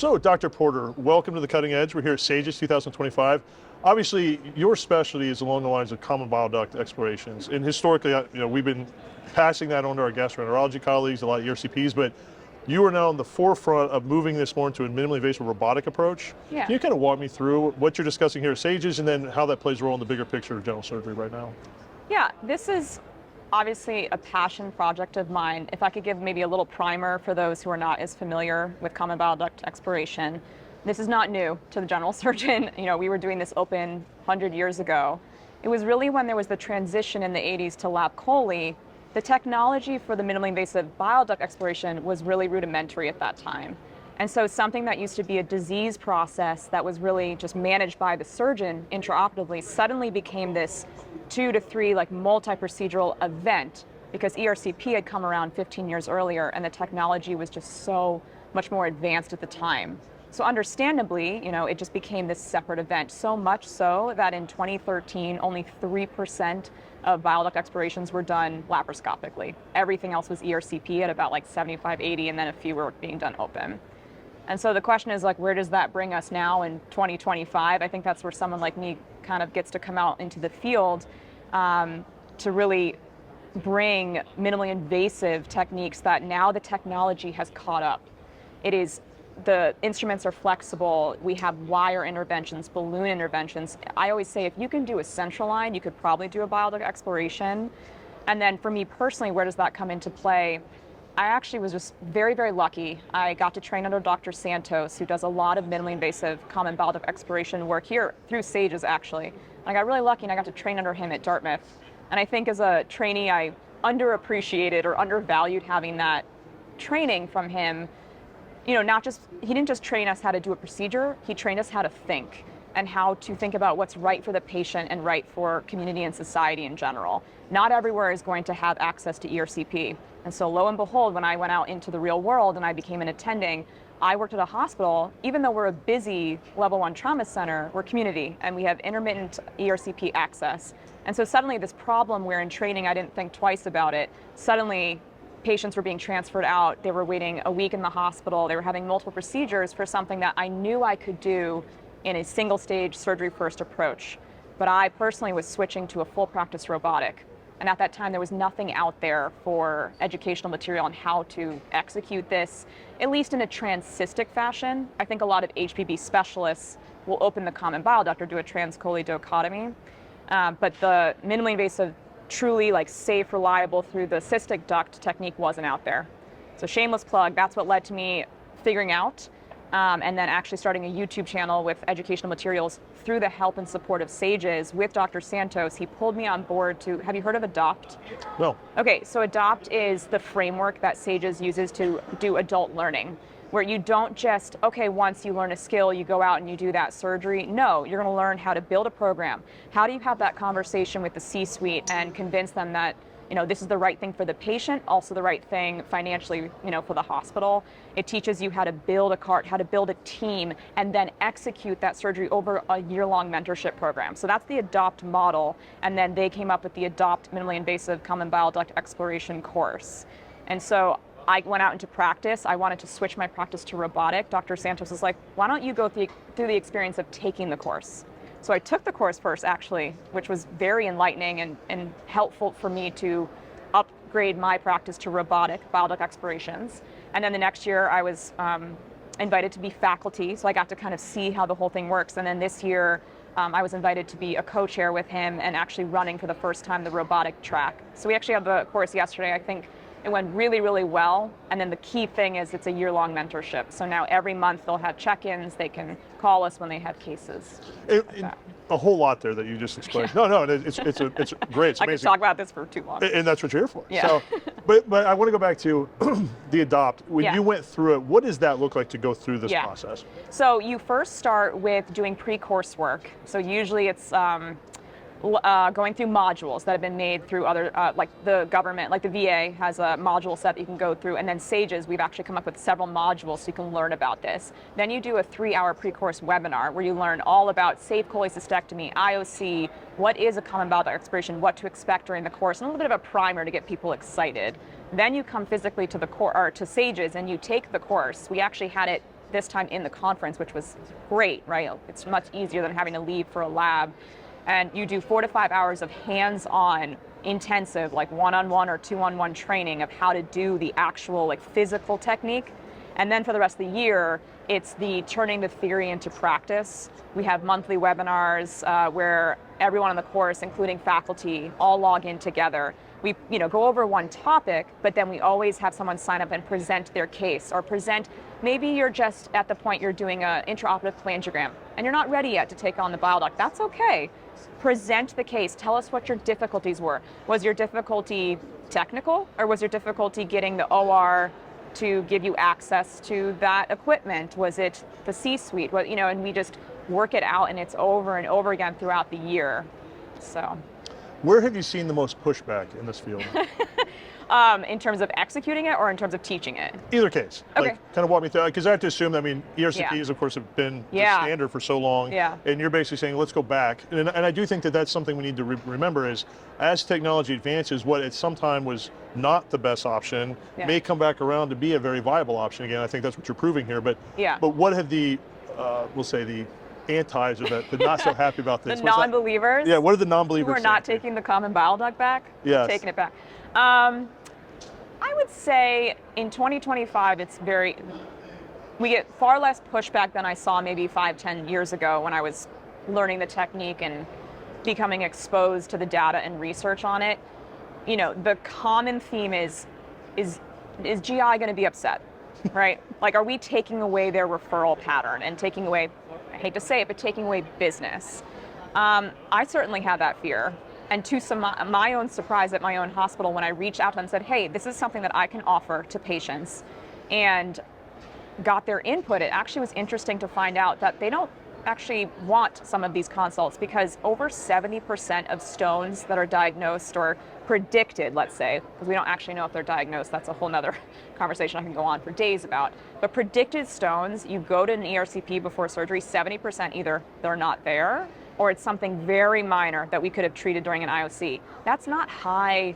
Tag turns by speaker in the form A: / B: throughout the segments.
A: So, Dr. Porter, welcome to the Cutting Edge. We're here at SAGES 2025. Obviously, your specialty is along the lines of common bile duct explorations, and historically, we've been passing that on to our gastroenterology colleagues, a lot of ERCPs, but you are now on the forefront of moving this more into a minimally invasive robotic approach.
B: Yeah.
A: Can you kind of walk me through what you're discussing here at SAGES, and then how that plays a role in the bigger picture of general surgery right now?
B: Yeah, this is obviously a passion project of mine. If I could give maybe a little primer for those who are not as familiar with common bile duct exploration, this is not new to the general surgeon. We were doing this open 100 years ago. It was really when there was the transition in the 80s to lap chole, the technology for the minimally invasive bile duct exploration was really rudimentary at that time. And so something that used to be a disease process that was really just managed by the surgeon intraoperatively suddenly became this 2 to 3 multi-procedural event, because ERCP had come around 15 years earlier and the technology was just so much more advanced at the time. So understandably, it just became this separate event, so much so that in 2013, only 3% of bile duct explorations were done laparoscopically. Everything else was ERCP at about 75, 80, and then a few were being done open. And so the question is where does that bring us now in 2025? I think that's where someone like me kind of gets to come out into the field to really bring minimally invasive techniques that now the technology has caught up. The instruments are flexible. We have wire interventions, balloon interventions. I always say if you can do a central line, you could probably do a bile duct exploration. And then for me personally, where does that come into play? I actually was just very, very lucky. I got to train under Dr. Santos, who does a lot of minimally invasive common bile duct exploration work here through SAGES, actually. And I got really lucky and I got to train under him at Dartmouth. And I think as a trainee, I underappreciated or undervalued having that training from him. He didn't just train us how to do a procedure, he trained us how to think and how to think about what's right for the patient and right for community and society in general. Not everywhere is going to have access to ERCP. And so lo and behold, when I went out into the real world and I became an attending, I worked at a hospital. Even though we're a busy level 1 trauma center, we're community and we have intermittent ERCP access. And so suddenly this problem where in training I didn't think twice about it, suddenly patients were being transferred out, they were waiting a week in the hospital, they were having multiple procedures for something that I knew I could do in a single stage surgery first approach. But I personally was switching to a full practice robotic. And at that time, there was nothing out there for educational material on how to execute this, at least in a transcystic fashion. I think a lot of HPB specialists will open the common bile duct or do a transcholedochotomy. But the minimally invasive, truly safe, reliable through the cystic duct technique wasn't out there. So shameless plug, that's what led to me figuring out and then actually starting a YouTube channel with educational materials through the help and support of SAGES with Dr. Santos. He pulled me on board to, have you heard of ADOPT?
A: No.
B: Okay, so ADOPT is the framework that SAGES uses to do adult learning, where you don't just, once you learn a skill, you go out and you do that surgery. No, you're gonna learn how to build a program. How do you have that conversation with the C-suite and convince them that this is the right thing for the patient, also the right thing financially, for the hospital. It teaches you how to build a cart, how to build a team, and then execute that surgery over a year-long mentorship program. So that's the ADOPT model, and then they came up with the ADOPT minimally invasive common bile duct exploration course. And so I went out into practice. I wanted to switch my practice to robotic. Dr. Santos was like, why don't you go through the experience of taking the course? So I took the course first, actually, which was very enlightening and helpful for me to upgrade my practice to robotic bile duct explorations. And then the next year I was invited to be faculty, so I got to kind of see how the whole thing works. And then this year I was invited to be a co-chair with him and actually running for the first time the robotic track. So we actually had the course yesterday. I think it went really, really well. And then the key thing is it's a year-long mentorship. So now every month they'll have check-ins. They can call us when they have cases.
A: A whole lot there that you just explained.
B: Yeah.
A: No, it's great. It's amazing.
B: I could talk about this for too long.
A: And that's what you're here for.
B: Yeah.
A: So, but I want to go back to the ADOPT. When you went through it, what does that look like to go through this process? So
B: you first start with doing pre-course work. So usually it's going through modules that have been made through other, like the government, like the VA has a module set that you can go through, and then SAGES, we've actually come up with several modules so you can learn about this. Then you do a 3-hour pre-course webinar where you learn all about safe cholecystectomy, IOC, what is a common bile duct exploration, what to expect during the course, and a little bit of a primer to get people excited. Then you come physically to the to SAGES and you take the course. We actually had it this time in the conference, which was great, right? It's much easier than having to leave for a lab. And you do 4 to 5 hours of hands-on, intensive, like one-on-one or two-on-one training of how to do the actual like physical technique. And then for the rest of the year, it's the turning the theory into practice. We have monthly webinars where everyone on the course, including faculty, all log in together. We go over one topic, but then we always have someone sign up and present their case, or present, maybe you're just at the point you're doing an intraoperative cholangiogram and you're not ready yet to take on the bile duct. That's okay. Present the case. Tell us what your difficulties were. Was your difficulty technical, or was your difficulty getting the OR to give you access to that equipment? Was it the C-suite? And we just work it out, and it's over and over again throughout the year. So,
A: where have you seen the most pushback in this field?
B: In terms of executing it or in terms of teaching it?
A: Either case.
B: Okay.
A: Like, kind of walk me through, because I have to assume, ERCPs, of course, have been the standard for so long.
B: Yeah.
A: And you're basically saying, let's go back. And I do think that that's something we need to remember is, as technology advances, what at some time was not the best option may come back around to be a very viable option again. I think that's what you're proving here. But what have the, we'll say the antis, or the not so happy about this?
B: The non-believers?
A: Yeah, what are the non-believers
B: who are not taking the common bile duct back?
A: Yes.
B: Taking it back. I would say in 2025, we get far less pushback than I saw maybe 5-10 years ago when I was learning the technique and becoming exposed to the data and research on it. The common theme is GI going to be upset, right? Like, are we taking away their referral pattern and taking away, I hate to say it, but taking away business? I certainly had that fear. And to my own surprise at my own hospital, when I reached out to them and said, hey, this is something that I can offer to patients, and got their input, it actually was interesting to find out that they don't actually want some of these consults, because over 70% of stones that are diagnosed or predicted, let's say, because we don't actually know if they're diagnosed, that's a whole nother conversation I can go on for days about, but predicted stones, you go to an ERCP before surgery, 70% either they're not there, or it's something very minor that we could have treated during an IOC. That's not high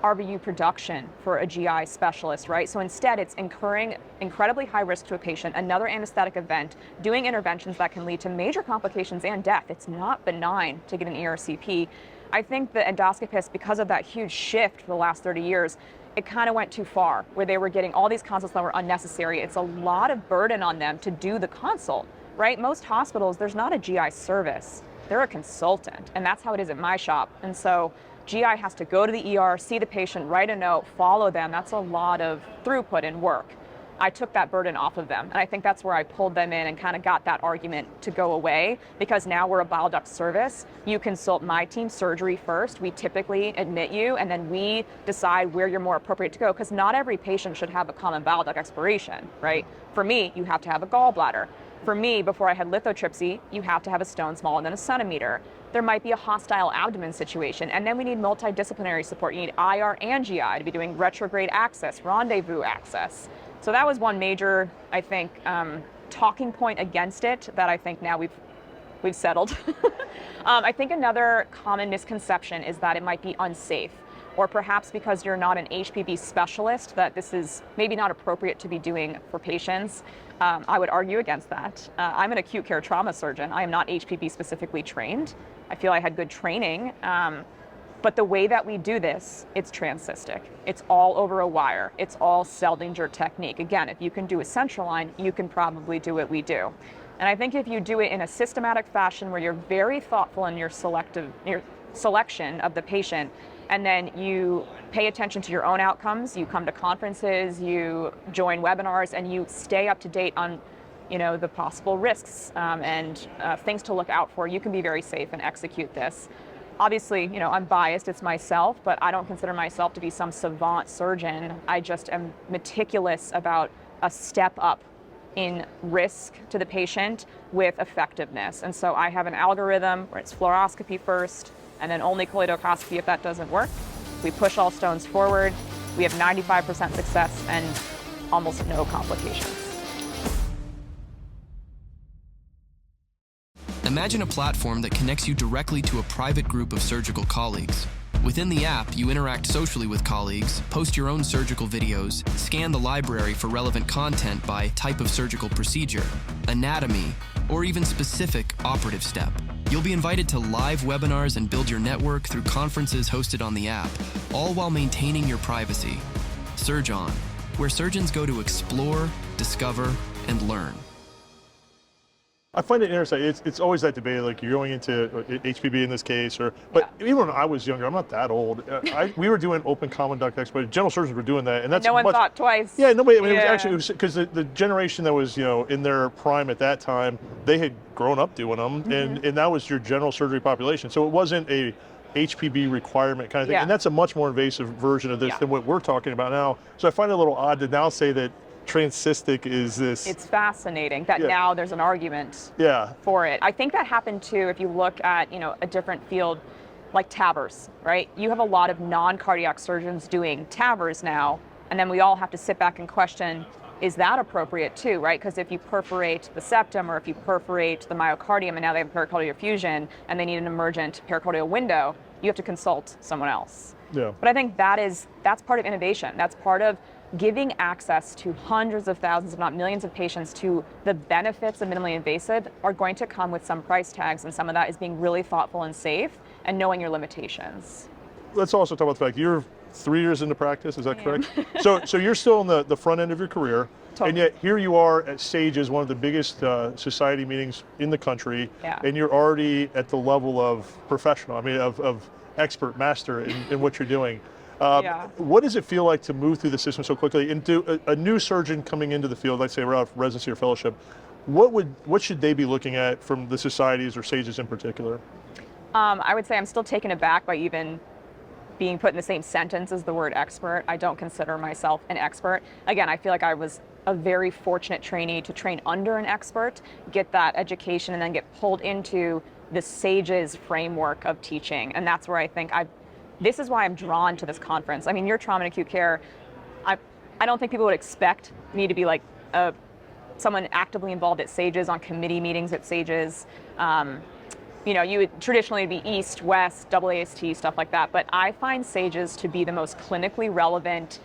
B: RVU production for a GI specialist, right? So instead, it's incurring incredibly high risk to a patient, another anesthetic event, doing interventions that can lead to major complications and death. It's not benign to get an ERCP. I think the endoscopists, because of that huge shift for the last 30 years, it kind of went too far, where they were getting all these consults that were unnecessary. It's a lot of burden on them to do the consult, right? Most hospitals, there's not a GI service. They're a consultant, and that's how it is at my shop. And so GI has to go to the ER, see the patient, write a note, follow them. That's a lot of throughput and work. I took that burden off of them, and I think that's where I pulled them in and kind of got that argument to go away, because now we're a bile duct service. You consult my team surgery first. We typically admit you, and then we decide where you're more appropriate to go, because not every patient should have a common bile duct exploration, right? For me, you have to have a gallbladder. For me, before I had lithotripsy, you have to have a stone smaller than a centimeter. There might be a hostile abdomen situation, and then we need multidisciplinary support. You need IR and GI to be doing retrograde access, rendezvous access. So that was one major, I think, talking point against it that I think now we've settled. I think another common misconception is that it might be unsafe, or perhaps because you're not an HPB specialist, that this is maybe not appropriate to be doing for patients. I would argue against that. I'm an acute care trauma surgeon. I am not HPB specifically trained. I feel I had good training, but the way that we do this, it's transcystic. It's all over a wire. It's all Seldinger technique. Again, if you can do a central line, you can probably do what we do. And I think if you do it in a systematic fashion where you're very thoughtful in your selection of the patient, and then you pay attention to your own outcomes, you come to conferences, you join webinars, and you stay up to date on the possible risks and things to look out for, you can be very safe and execute this. Obviously, I'm biased, it's myself, but I don't consider myself to be some savant surgeon. I just am meticulous about a step up in risk to the patient with effectiveness. And so I have an algorithm where it's fluoroscopy first, and then only cholecystoscopy if that doesn't work. We push all stones forward. We have 95% success and almost no complications.
C: Imagine a platform that connects you directly to a private group of surgical colleagues. Within the app, you interact socially with colleagues, post your own surgical videos, scan the library for relevant content by type of surgical procedure, anatomy, or even specific operative step. You'll be invited to live webinars and build your network through conferences hosted on the app, all while maintaining your privacy. SurgeOn, where surgeons go to explore, discover, and learn.
A: I find it interesting. It's always that debate, like you're going into HPB in this case, but even when I was younger, I'm not that old. We were doing open common duct exploration. General surgeons were doing that, and that's
B: no one thought twice.
A: Yeah, nobody. I mean, it was because the generation that was in their prime at that time, they had grown up doing them, and that was your general surgery population. So it wasn't a HPB requirement kind of thing, and that's a much more invasive version of this than what we're talking about now. So I find it a little odd to now say that transcystic is this.
B: It's fascinating that now there's an argument for it. I think that happened too if you look at a different field like TAVRs, right? You have a lot of non-cardiac surgeons doing TAVRs now, and then we all have to sit back and question, is that appropriate too, right? Because if you perforate the septum or if you perforate the myocardium and now they have pericardial effusion and they need an emergent pericardial window, you have to consult someone else.
A: Yeah.
B: But I think that's part of innovation. That's part of giving access to hundreds of thousands, if not millions of patients to the benefits of minimally invasive are going to come with some price tags, and some of that is being really thoughtful and safe and knowing your limitations.
A: Let's also talk about the fact you're 3 years into practice, is that correct? So you're still on the front end of your career, and yet here you are at SAGES, one of the biggest society meetings in the country, and you're already at the level of professional, of expert, master in what you're doing. What does it feel like to move through the system so quickly? And to a new surgeon coming into the field, let's say around residency or fellowship, what should they be looking at from the societies or SAGES in particular?
B: I would say I'm still taken aback by even being put in the same sentence as the word expert. I don't consider myself an expert. Again, I feel like I was a very fortunate trainee to train under an expert, get that education, and then get pulled into the SAGES framework of teaching. And that's where I think this is why I'm drawn to this conference. I mean, your trauma and acute care, I don't think people would expect me to be like someone actively involved at SAGES, on committee meetings at SAGES. You would traditionally be East, West, AAST, stuff like that. But I find SAGES to be the most clinically relevant,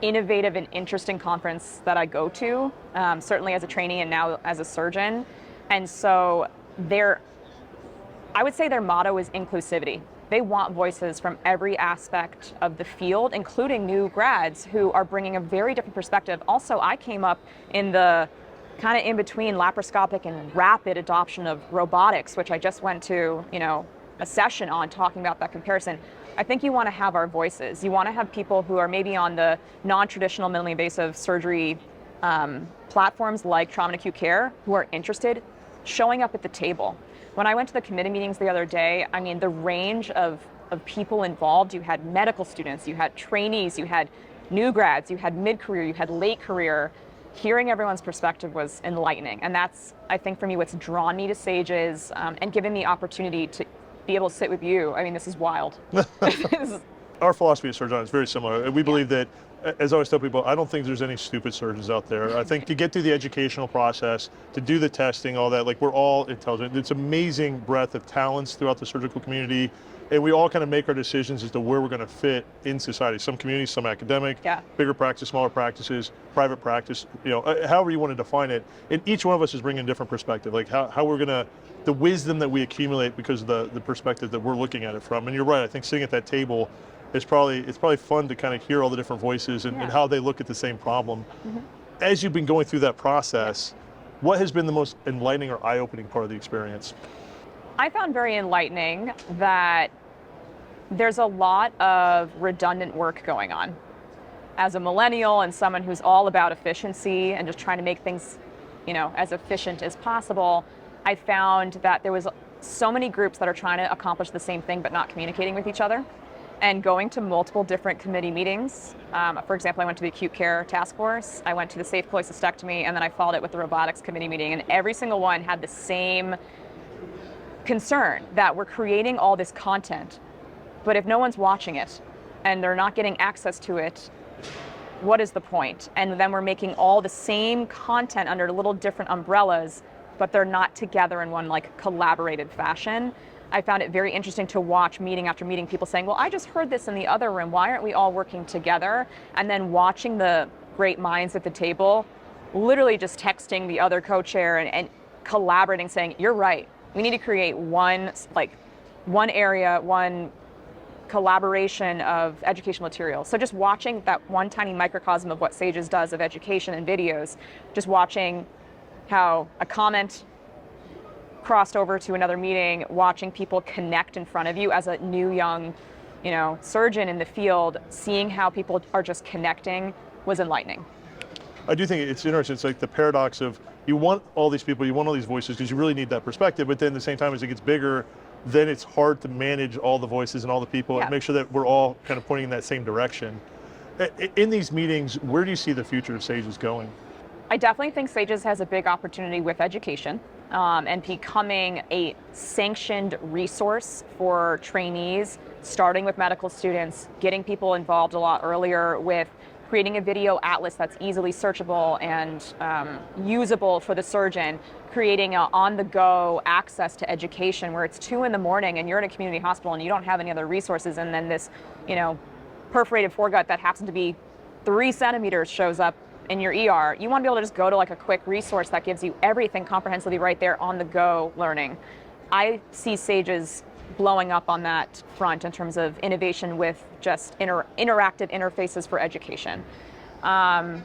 B: innovative, and interesting conference that I go to, certainly as a trainee and now as a surgeon. And so I would say their motto is inclusivity. They want voices from every aspect of the field, including new grads who are bringing a very different perspective. Also, I came up in the kind of in between laparoscopic and rapid adoption of robotics, which I just went to, a session on talking about that comparison. I think you want to have our voices. You want to have people who are maybe on the non-traditional minimally invasive surgery platforms like trauma and acute care who are interested, showing up at the table. When I went to the committee meetings the other day, I mean, the range of people involved, you had medical students, you had trainees, you had new grads, you had mid-career, you had late career. Hearing everyone's perspective was enlightening. And that's, I think, for me, what's drawn me to SAGES and given me the opportunity to be able to sit with you. I mean, this is wild.
A: Our philosophy at SurgeOn is very similar. We believe that, as I always tell people, I don't think there's any stupid surgeons out there. I think to get through the educational process, to do the testing, all that, like we're all intelligent. It's amazing breadth of talents throughout the surgical community, and we all kind of make our decisions as to where we're going to fit in society. Some communities, some academic, bigger practice, smaller practices, private practice, however you want to define it. And each one of us is bringing a different perspective, like how we're going to, the wisdom that we accumulate because of the perspective that we're looking at it from. And you're right, I think sitting at that table, it's probably fun to kind of hear all the different voices and how they look at the same problem. As you've been going through that process, what has been the most enlightening or eye-opening part of the experience?
B: I found very enlightening that there's a lot of redundant work going on. As a millennial and someone who's all about efficiency and just trying to make things, as efficient as possible, I found that there was so many groups that are trying to accomplish the same thing but not communicating with each other. And going to multiple different committee meetings. For example, I went to the acute care task force, I went to the safe cholecystectomy, and then I followed it with the robotics committee meeting, and every single one had the same concern that we're creating all this content, but if no one's watching it and they're not getting access to it, what is the point? And then we're making all the same content under little different umbrellas, but they're not together in one collaborated fashion. I found it very interesting to watch meeting after meeting, people saying, well, I just heard this in the other room. Why aren't we all working together? And then watching the great minds at the table, literally just texting the other co-chair and collaborating, saying, you're right. We need to create one area, one collaboration of educational materials. So just watching that one tiny microcosm of what SAGES does of education and videos, just watching how a comment crossed over to another meeting, watching people connect in front of you as a new young, surgeon in the field, seeing how people are just connecting was enlightening.
A: I do think it's interesting. It's like the paradox of you want all these people, you want all these voices because you really need that perspective, but then at the same time as it gets bigger, then it's hard to manage all the voices and all the people and make sure that we're all kind of pointing in that same direction. In these meetings, where do you see the future of SAGES going?
B: I definitely think SAGES has a big opportunity with education and becoming a sanctioned resource for trainees, starting with medical students, getting people involved a lot earlier with creating a video atlas that's easily searchable and usable for the surgeon, creating an on-the-go access to education where it's 2 a.m. and you're in a community hospital and you don't have any other resources, and then this, perforated foregut that happens to be 3 centimeters shows up in your ER. You want to be able to just go to like a quick resource that gives you everything comprehensively right there on the go learning. I see SAGES blowing up on that front in terms of innovation with just interactive interfaces for education. I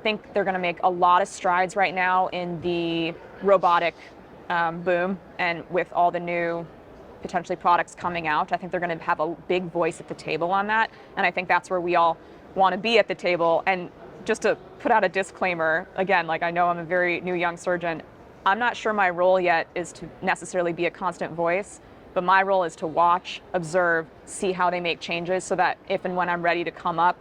B: think they're going to make a lot of strides right now in the robotic boom, and with all the new potentially products coming out, I think they're going to have a big voice at the table on that, and I think that's where we all want to be at the table. And just to put out a disclaimer, again, like I know I'm a very new young surgeon, I'm not sure my role yet is to necessarily be a constant voice, but my role is to watch, observe, see how they make changes so that if and when I'm ready to come up,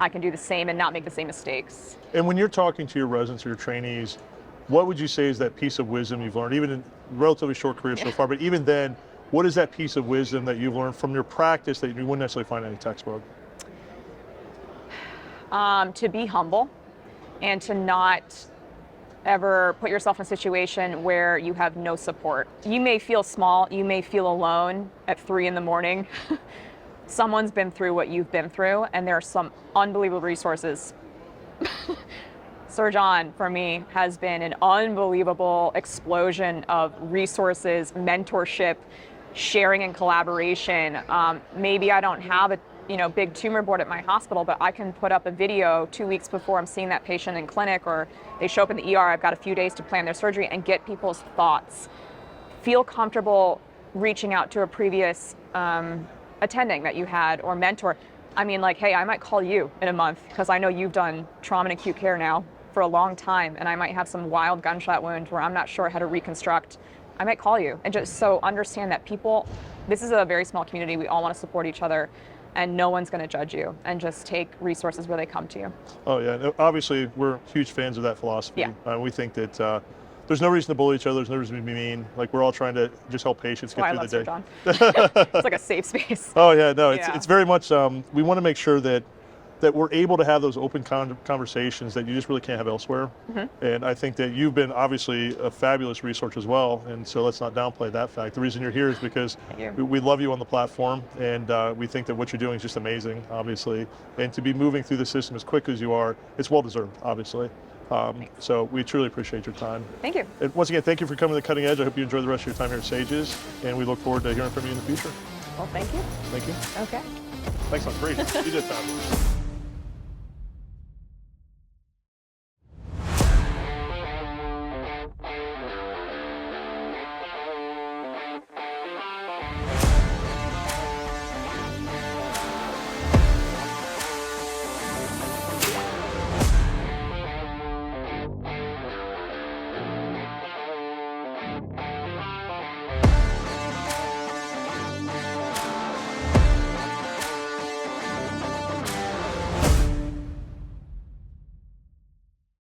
B: I can do the same and not make the same mistakes.
A: And when you're talking to your residents or your trainees, what would you say is that piece of wisdom you've learned, even in a relatively short career so far, but even then, what is that piece of wisdom that you've learned from your practice that you wouldn't necessarily find in any textbook?
B: To be humble and to not ever put yourself in a situation where you have no support. You may feel small, you may feel alone at 3 a.m. Someone's been through what you've been through, and there are some unbelievable resources. SurgeOn, for me, has been an unbelievable explosion of resources, mentorship, sharing and collaboration. Maybe I don't have a big tumor board at my hospital, but I can put up a video 2 weeks before I'm seeing that patient in clinic, or they show up in the ER, I've got a few days to plan their surgery, and get people's thoughts. Feel comfortable reaching out to a previous attending that you had or mentor. I mean, like, hey, I might call you in a month because I know you've done trauma and acute care now for a long time, and I might have some wild gunshot wound where I'm not sure how to reconstruct. I might call you. And just so understand that people, this is a very small community, we all want to support each other, and no one's going to judge you, and just take resources where they come to you.
A: Oh yeah, obviously we're huge fans of that philosophy.
B: Yeah.
A: We think that there's no reason to bully each other, there's no reason to be mean. Like, we're all trying to just help patients get through the day.
B: SurgeOn. It's like a safe space.
A: Oh yeah, no, it's very much, we want to make sure that we're able to have those open conversations that you just really can't have elsewhere. Mm-hmm. And I think that you've been obviously a fabulous resource as well, and so let's not downplay that fact. The reason you're here is because we love you on the platform, and we think that what you're doing is just amazing, obviously. And to be moving through the system as quick as you are, it's well-deserved, obviously. So we truly appreciate your time.
B: Thank you.
A: And once again, thank you for coming to the Cutting Edge. I hope you enjoy the rest of your time here at SAGES, and we look forward to hearing from you in the future.
B: Well, thank you.
A: Thank you.
B: Okay.
A: Thanks, man. Great. You did fabulous.